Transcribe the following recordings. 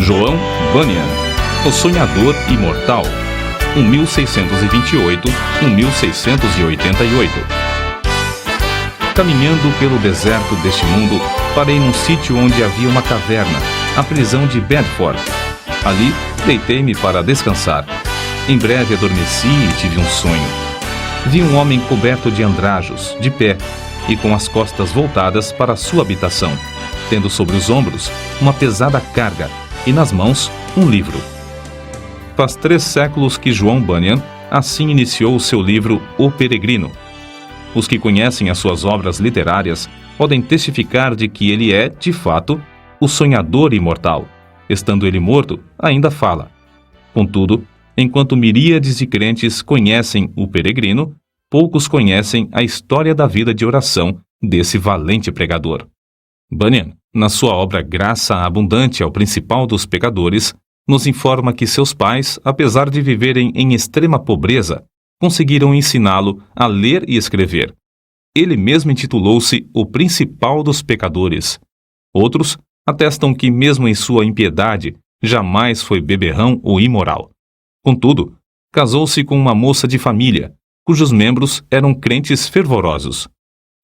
João Bunyan, O Sonhador Imortal, 1628-1688. Caminhando pelo deserto deste mundo, parei num sítio onde havia uma caverna, a prisão de Bedford. Ali, deitei-me para descansar. Em breve adormeci e tive um sonho. Vi um homem coberto de andrajos, de pé, e com as costas voltadas para sua habitação, tendo sobre os ombros uma pesada carga, e nas mãos um livro. Faz 3 séculos que João Bunyan assim iniciou o seu livro O Peregrino. Os que conhecem as suas obras literárias podem testificar de que ele é, de fato, o sonhador imortal. Estando ele morto, ainda fala. Contudo, enquanto miríades de crentes conhecem o Peregrino, poucos conhecem a história da vida de oração desse valente pregador. Bunyan, na sua obra Graça Abundante ao Principal dos Pecadores, nos informa que seus pais, apesar de viverem em extrema pobreza, conseguiram ensiná-lo a ler e escrever. Ele mesmo intitulou-se o Principal dos Pecadores. Outros atestam que, mesmo em sua impiedade, jamais foi beberrão ou imoral. Contudo, casou-se com uma moça de família, cujos membros eram crentes fervorosos.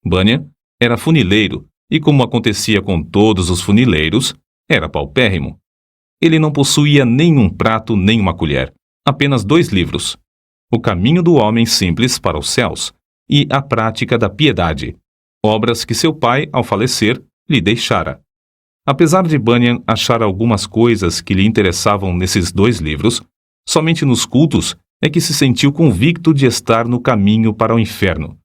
Bunyan era funileiro e, como acontecia com todos os funileiros, era paupérrimo. Ele não possuía nenhum prato nem uma colher, apenas 2 livros: O Caminho do Homem Simples para os Céus e A Prática da Piedade, obras que seu pai, ao falecer, lhe deixara. Apesar de Bunyan achar algumas coisas que lhe interessavam nesses 2 livros, somente nos cultos é que se sentiu convicto de estar no caminho para o inferno.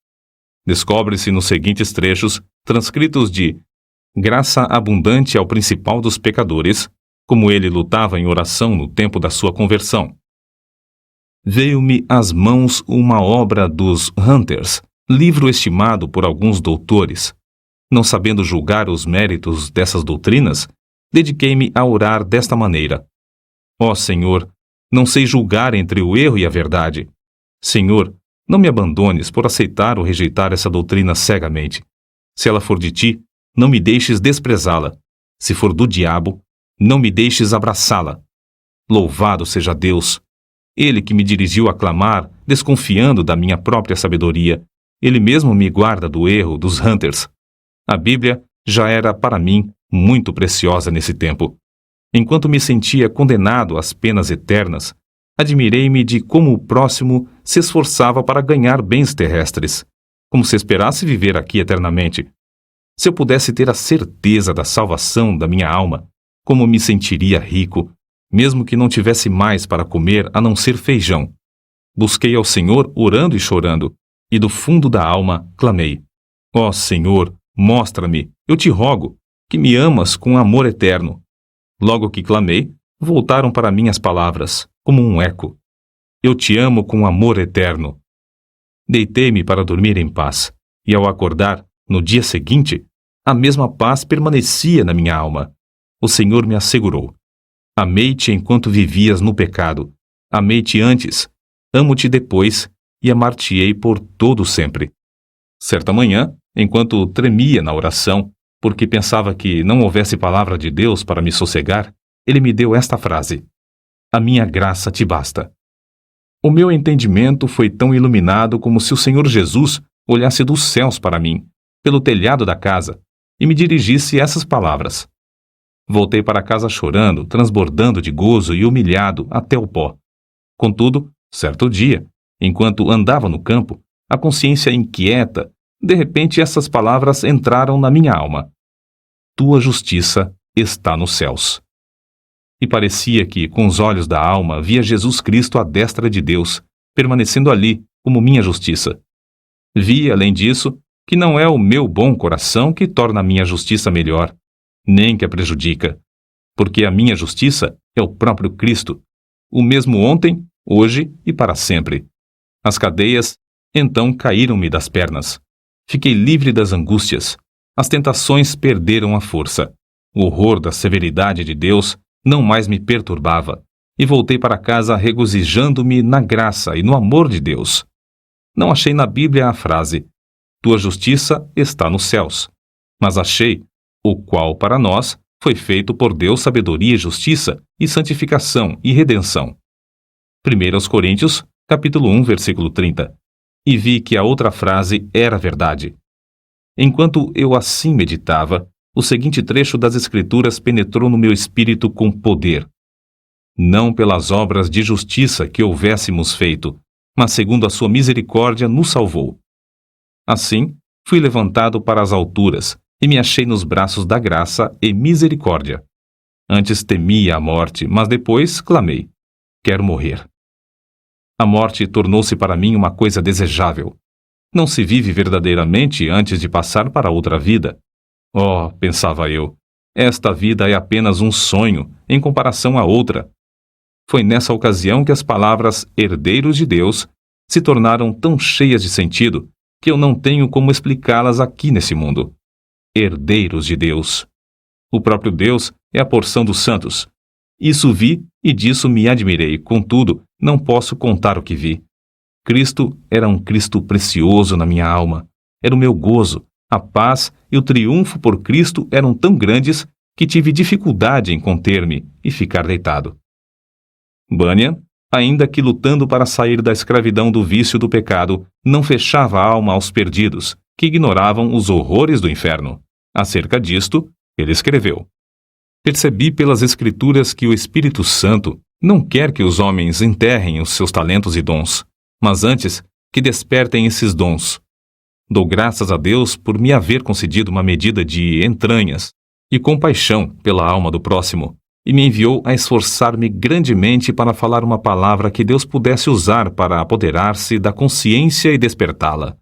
Descobre-se nos seguintes trechos, transcritos de Graça Abundante ao Principal dos Pecadores, como ele lutava em oração no tempo da sua conversão. Veio-me às mãos uma obra dos Hunters, livro estimado por alguns doutores. Não sabendo julgar os méritos dessas doutrinas, dediquei-me a orar desta maneira: Ó Senhor, não sei julgar entre o erro e a verdade. Senhor, não me abandones por aceitar ou rejeitar essa doutrina cegamente. Se ela for de ti, não me deixes desprezá-la. Se for do diabo, não me deixes abraçá-la. Louvado seja Deus! Ele que me dirigiu a clamar, desconfiando da minha própria sabedoria, ele mesmo me guarda do erro dos Hunters. A Bíblia já era para mim muito preciosa nesse tempo. Enquanto me sentia condenado às penas eternas, admirei-me de como o próximo se esforçava para ganhar bens terrestres, como se esperasse viver aqui eternamente. Se eu pudesse ter a certeza da salvação da minha alma, como me sentiria rico, mesmo que não tivesse mais para comer a não ser feijão. Busquei ao Senhor orando e chorando, e do fundo da alma clamei: Ó Senhor, mostra-me, eu te rogo, que me amas com amor eterno. Logo que clamei, voltaram para mim as palavras, como um eco: Eu te amo com amor eterno. Deitei-me para dormir em paz, e ao acordar, no dia seguinte, a mesma paz permanecia na minha alma. O Senhor me assegurou: Amei-te enquanto vivias no pecado. Amei-te antes, amo-te depois, e amar-te-ei por todo sempre. Certa manhã, enquanto tremia na oração, porque pensava que não houvesse palavra de Deus para me sossegar, ele me deu esta frase: A minha graça te basta. O meu entendimento foi tão iluminado como se o Senhor Jesus olhasse dos céus para mim, pelo telhado da casa, e me dirigisse essas palavras. Voltei para casa chorando, transbordando de gozo e humilhado até o pó. Contudo, certo dia, enquanto andava no campo, a consciência inquieta, de repente essas palavras entraram na minha alma: Tua justiça está nos céus. E parecia que, com os olhos da alma, via Jesus Cristo à destra de Deus, permanecendo ali como minha justiça. Vi, além disso, que não é o meu bom coração que torna a minha justiça melhor, nem que a prejudica, porque a minha justiça é o próprio Cristo, o mesmo ontem, hoje e para sempre. As cadeias, então, caíram-me das pernas. Fiquei livre das angústias. As tentações perderam a força. O horror da severidade de Deus não mais me perturbava, e voltei para casa regozijando-me na graça e no amor de Deus. Não achei na Bíblia a frase: Tua justiça está nos céus, mas achei o qual para nós foi feito por Deus sabedoria e justiça, e santificação e redenção. 1 Coríntios, capítulo 1, versículo 30. E vi que a outra frase era verdade. Enquanto eu assim meditava, o seguinte trecho das Escrituras penetrou no meu espírito com poder. Não pelas obras de justiça que houvéssemos feito, mas segundo a sua misericórdia nos salvou. Assim, fui levantado para as alturas, e me achei nos braços da graça e misericórdia. Antes temia a morte, mas depois clamei: quero morrer. A morte tornou-se para mim uma coisa desejável. Não se vive verdadeiramente antes de passar para outra vida. Oh, pensava eu, esta vida é apenas um sonho em comparação à outra. Foi nessa ocasião que as palavras herdeiros de Deus se tornaram tão cheias de sentido que eu não tenho como explicá-las aqui nesse mundo. Herdeiros de Deus. O próprio Deus é a porção dos santos. Isso vi e disso me admirei, contudo, não posso contar o que vi. Cristo era um Cristo precioso na minha alma. Era o meu gozo, a paz e o triunfo por Cristo eram tão grandes que tive dificuldade em conter-me e ficar deitado. Bunyan, ainda que lutando para sair da escravidão do vício do pecado, não fechava a alma aos perdidos, que ignoravam os horrores do inferno. Acerca disto, ele escreveu: percebi pelas Escrituras que o Espírito Santo não quer que os homens enterrem os seus talentos e dons, mas antes que despertem esses dons. Dou graças a Deus por me haver concedido uma medida de entranhas e compaixão pela alma do próximo, e me enviou a esforçar-me grandemente para falar uma palavra que Deus pudesse usar para apoderar-se da consciência e despertá-la.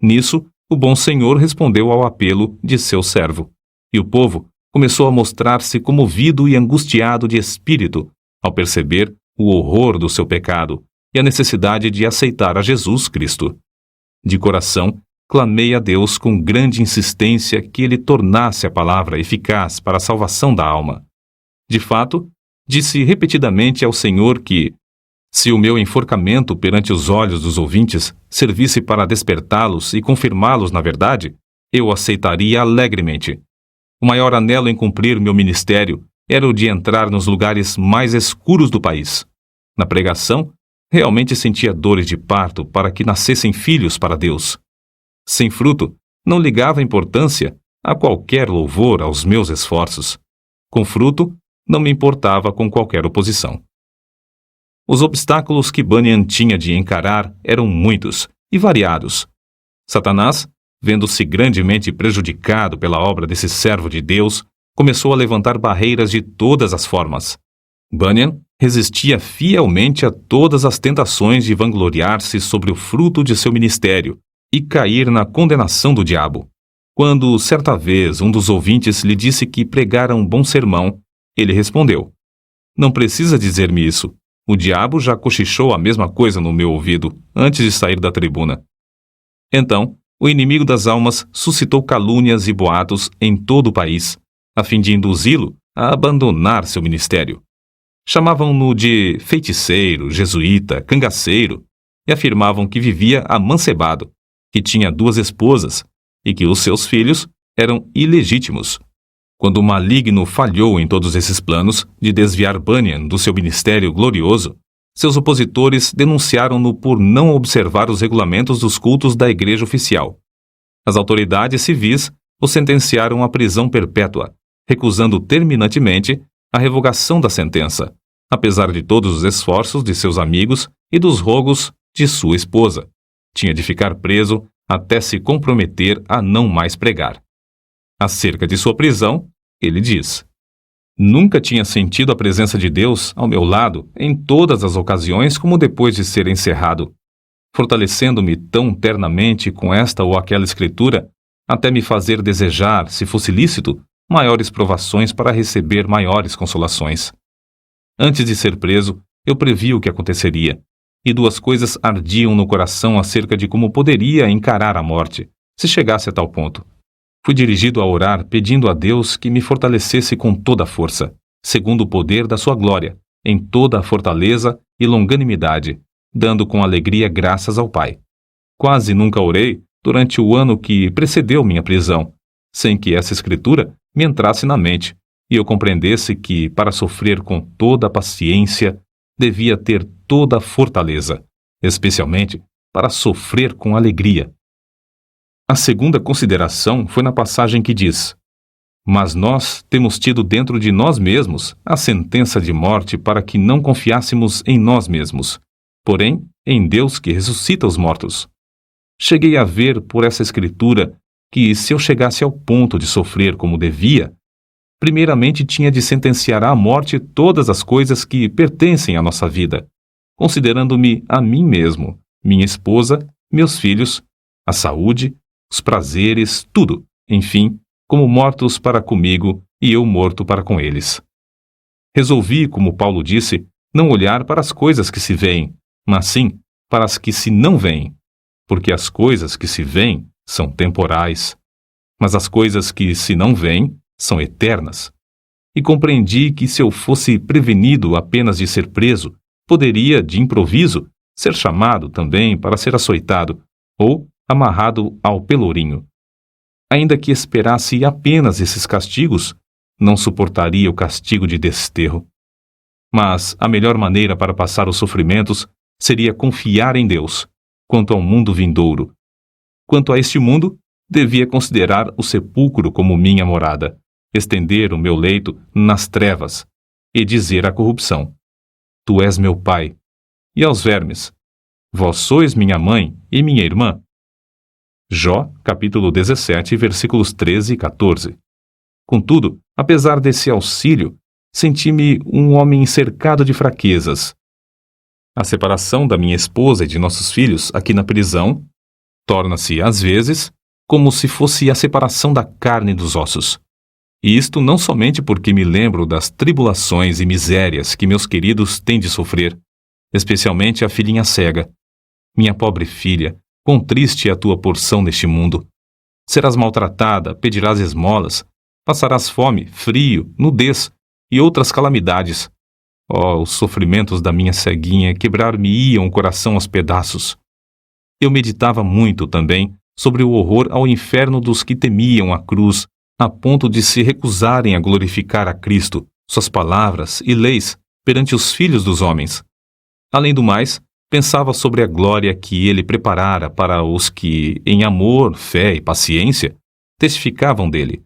Nisso, o bom Senhor respondeu ao apelo de seu servo, e o povo começou a mostrar-se comovido e angustiado de espírito ao perceber o horror do seu pecado e a necessidade de aceitar a Jesus Cristo. De coração, clamei a Deus com grande insistência que ele tornasse a palavra eficaz para a salvação da alma. De fato, disse repetidamente ao Senhor que, se o meu enforcamento perante os olhos dos ouvintes servisse para despertá-los e confirmá-los na verdade, eu aceitaria alegremente. O maior anelo em cumprir meu ministério era o de entrar nos lugares mais escuros do país. Na pregação, realmente sentia dores de parto para que nascessem filhos para Deus. Sem fruto, não ligava importância a qualquer louvor aos meus esforços. Com fruto, não me importava com qualquer oposição. Os obstáculos que Bunyan tinha de encarar eram muitos e variados. Satanás, vendo-se grandemente prejudicado pela obra desse servo de Deus, começou a levantar barreiras de todas as formas. Bunyan resistia fielmente a todas as tentações de vangloriar-se sobre o fruto de seu ministério e cair na condenação do diabo. Quando, certa vez, um dos ouvintes lhe disse que pregara um bom sermão, ele respondeu: não precisa dizer-me isso. O diabo já cochichou a mesma coisa no meu ouvido antes de sair da tribuna. Então, o inimigo das almas suscitou calúnias e boatos em todo o país, a fim de induzi-lo a abandonar seu ministério. Chamavam-no de feiticeiro, jesuíta, cangaceiro, e afirmavam que vivia amancebado, que tinha 2 esposas e que os seus filhos eram ilegítimos. Quando o maligno falhou em todos esses planos de desviar Bunyan do seu ministério glorioso, seus opositores denunciaram-no por não observar os regulamentos dos cultos da igreja oficial. As autoridades civis o sentenciaram à prisão perpétua, recusando terminantemente a revogação da sentença, apesar de todos os esforços de seus amigos e dos rogos de sua esposa. Tinha de ficar preso até se comprometer a não mais pregar. Acerca de sua prisão, ele diz: nunca tinha sentido a presença de Deus ao meu lado em todas as ocasiões como depois de ser encerrado, fortalecendo-me tão ternamente com esta ou aquela escritura, até me fazer desejar, se fosse lícito, maiores provações para receber maiores consolações. Antes de ser preso, eu previ o que aconteceria, e 2 coisas ardiam no coração acerca de como poderia encarar a morte, se chegasse a tal ponto. Fui dirigido a orar pedindo a Deus que me fortalecesse com toda a força, segundo o poder da sua glória, em toda a fortaleza e longanimidade, dando com alegria graças ao Pai. Quase nunca orei durante o ano que precedeu minha prisão, sem que essa escritura me entrasse na mente, e eu compreendesse que, para sofrer com toda a paciência, devia ter toda a fortaleza, especialmente para sofrer com alegria. A segunda consideração foi na passagem que diz: mas nós temos tido dentro de nós mesmos a sentença de morte para que não confiássemos em nós mesmos, porém em Deus que ressuscita os mortos. Cheguei a ver por essa escritura que, se eu chegasse ao ponto de sofrer como devia, primeiramente tinha de sentenciar à morte todas as coisas que pertencem à nossa vida, considerando-me a mim mesmo, minha esposa, meus filhos, a saúde, os prazeres, tudo, enfim, como mortos para comigo e eu morto para com eles. Resolvi, como Paulo disse, não olhar para as coisas que se veem, mas sim para as que se não veem, porque as coisas que se veem são temporais, mas as coisas que se não veem são eternas. E compreendi que, se eu fosse prevenido apenas de ser preso, poderia, de improviso, ser chamado também para ser açoitado ou amarrado ao pelourinho. Ainda que esperasse apenas esses castigos, não suportaria o castigo de desterro. Mas a melhor maneira para passar os sofrimentos seria confiar em Deus, quanto ao mundo vindouro. Quanto a este mundo, devia considerar o sepulcro como minha morada, estender o meu leito nas trevas e dizer à corrupção: Tu és meu pai, e aos vermes: Vós sois minha mãe e minha irmã. Jó, capítulo 17, versículos 13 e 14. Contudo, apesar desse auxílio, senti-me um homem cercado de fraquezas. A separação da minha esposa e de nossos filhos aqui na prisão torna-se, às vezes, como se fosse a separação da carne dos ossos. E isto não somente porque me lembro das tribulações e misérias que meus queridos têm de sofrer, especialmente a filhinha cega. Minha pobre filha, quão triste é a tua porção neste mundo. Serás maltratada, pedirás esmolas, passarás fome, frio, nudez e outras calamidades. Oh, os sofrimentos da minha ceguinha quebrar-me-iam o coração aos pedaços. Eu meditava muito também sobre o horror ao inferno dos que temiam a cruz, a ponto de se recusarem a glorificar a Cristo, suas palavras e leis perante os filhos dos homens. Além do mais, pensava sobre a glória que ele preparara para os que, em amor, fé e paciência, testificavam dele.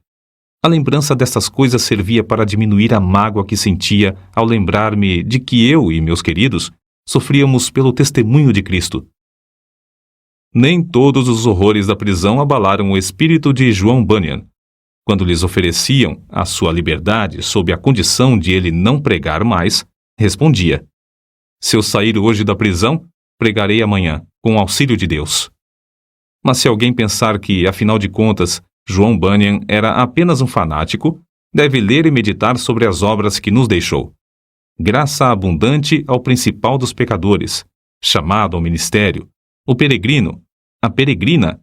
A lembrança dessas coisas servia para diminuir a mágoa que sentia ao lembrar-me de que eu e meus queridos sofríamos pelo testemunho de Cristo. Nem todos os horrores da prisão abalaram o espírito de João Bunyan. Quando lhes ofereciam a sua liberdade sob a condição de ele não pregar mais, respondia: Se eu sair hoje da prisão, pregarei amanhã, com o auxílio de Deus. Mas se alguém pensar que, afinal de contas, João Bunyan era apenas um fanático, deve ler e meditar sobre as obras que nos deixou. Graça abundante ao principal dos pecadores, chamado ao ministério, o peregrino, a peregrina,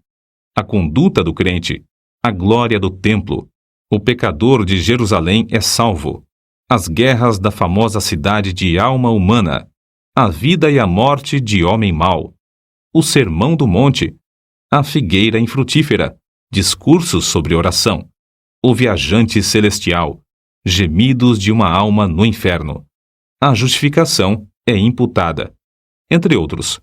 a conduta do crente, a glória do templo, o pecador de Jerusalém é salvo, as guerras da famosa cidade de alma humana, a vida e a morte de homem mau, o sermão do monte, a figueira infrutífera, discursos sobre oração, o viajante celestial, gemidos de uma alma no inferno, a justificação é imputada, entre outros.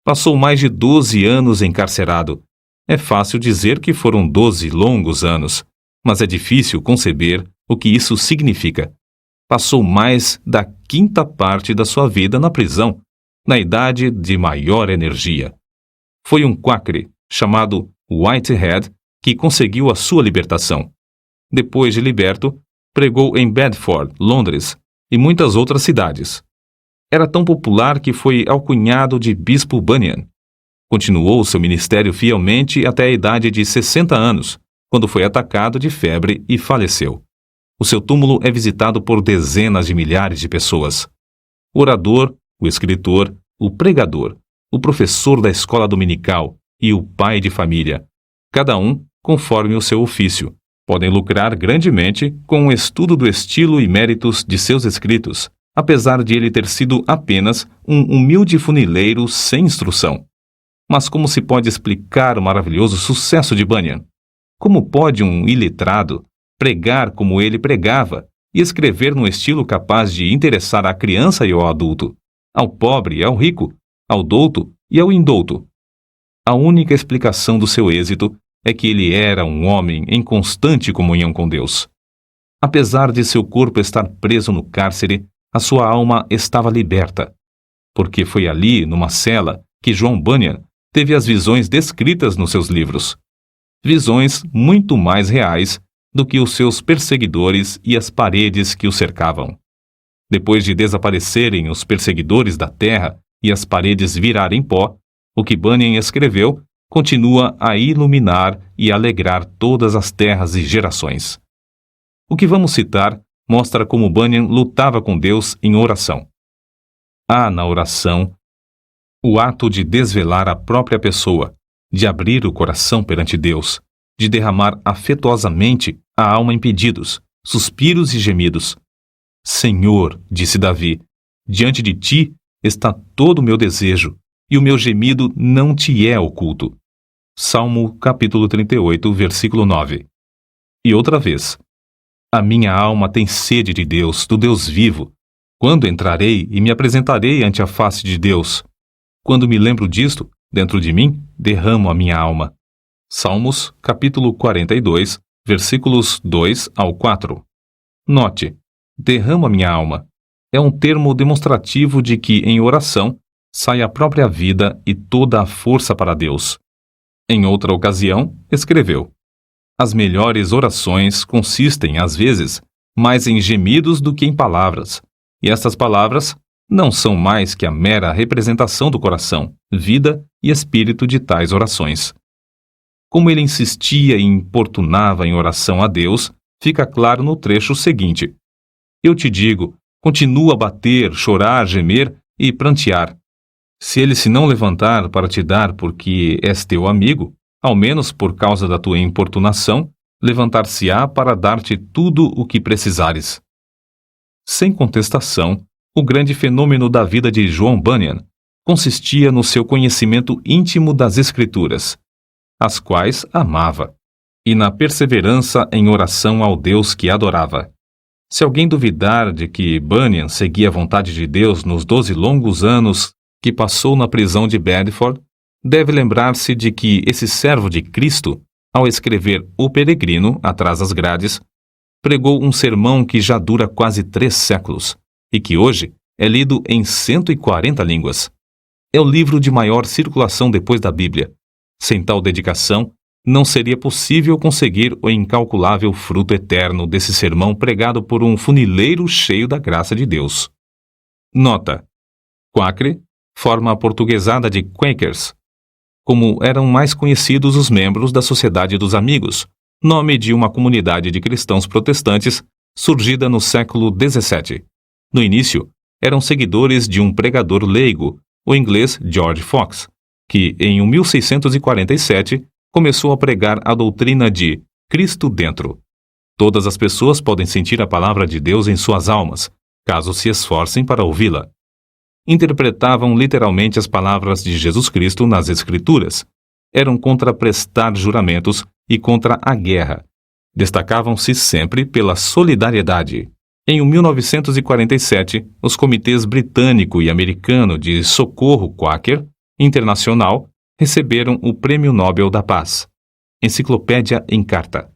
Passou mais de 12 anos encarcerado. É fácil dizer que foram 12 longos anos, mas é difícil conceber o que isso significa. Passou mais da quinta parte da sua vida na prisão, na idade de maior energia. Foi um quacre, chamado Whitehead, que conseguiu a sua libertação. Depois de liberto, pregou em Bedford, Londres, e muitas outras cidades. Era tão popular que foi alcunhado de Bispo Bunyan. Continuou seu ministério fielmente até a idade de 60 anos, quando foi atacado de febre e faleceu. O seu túmulo é visitado por dezenas de milhares de pessoas. O orador, o escritor, o pregador, o professor da escola dominical e o pai de família, cada um conforme o seu ofício, podem lucrar grandemente com o estudo do estilo e méritos de seus escritos, apesar de ele ter sido apenas um humilde funileiro sem instrução. Mas como se pode explicar o maravilhoso sucesso de Bunyan? Como pode um iletrado, pregar como ele pregava e escrever num estilo capaz de interessar à criança e ao adulto, ao pobre e ao rico, ao douto e ao indouto. A única explicação do seu êxito é que ele era um homem em constante comunhão com Deus. Apesar de seu corpo estar preso no cárcere, a sua alma estava liberta, porque foi ali, numa cela, que John Bunyan teve as visões descritas nos seus livros. Visões muito mais reais do que os seus perseguidores e as paredes que o cercavam. Depois de desaparecerem os perseguidores da terra e as paredes virarem pó, o que Bunyan escreveu continua a iluminar e alegrar todas as terras e gerações. O que vamos citar mostra como Bunyan lutava com Deus em oração. Há na oração o ato de desvelar a própria pessoa, de abrir o coração perante Deus, de derramar afetuosamente a alma em pedidos, suspiros e gemidos. Senhor, disse Davi, diante de ti está todo o meu desejo, e o meu gemido não te é oculto. Salmo capítulo 38, versículo 9. E outra vez, a minha alma tem sede de Deus, do Deus vivo. Quando entrarei e me apresentarei ante a face de Deus? Quando me lembro disto, dentro de mim, derramo a minha alma. Salmos, capítulo 42, versículos 2 ao 4. Note, derramo a minha alma. É um termo demonstrativo de que, em oração, sai a própria vida e toda a força para Deus. Em outra ocasião, escreveu: as melhores orações consistem, às vezes, mais em gemidos do que em palavras, e estas palavras não são mais que a mera representação do coração, vida e espírito de tais orações. Como ele insistia e importunava em oração a Deus, fica claro no trecho seguinte: eu te digo, continua a bater, chorar, gemer e prantear. Se ele se não levantar para te dar porque és teu amigo, ao menos por causa da tua importunação, levantar-se-á para dar-te tudo o que precisares. Sem contestação, o grande fenômeno da vida de John Bunyan consistia no seu conhecimento íntimo das Escrituras, as quais amava, e na perseverança em oração ao Deus que adorava. Se alguém duvidar de que Bunyan seguia a vontade de Deus nos 12 longos anos que passou na prisão de Bedford, deve lembrar-se de que esse servo de Cristo, ao escrever O Peregrino, atrás das grades, pregou um sermão que já dura quase 3 séculos e que hoje é lido em 140 línguas. É o livro de maior circulação depois da Bíblia. Sem tal dedicação, não seria possível conseguir o incalculável fruto eterno desse sermão pregado por um funileiro cheio da graça de Deus. Nota: Quakre, forma aportuguesada de Quakers, como eram mais conhecidos os membros da Sociedade dos Amigos, nome de uma comunidade de cristãos protestantes surgida no século XVII. No início, eram seguidores de um pregador leigo, o inglês George Fox, que, em 1647, começou a pregar a doutrina de Cristo dentro. Todas as pessoas podem sentir a palavra de Deus em suas almas, caso se esforcem para ouvi-la. Interpretavam literalmente as palavras de Jesus Cristo nas Escrituras. Eram contra prestar juramentos e contra a guerra. Destacavam-se sempre pela solidariedade. Em 1947, os comitês britânico e americano de socorro Quaker Internacional receberam o Prêmio Nobel da Paz. Enciclopédia em Carta.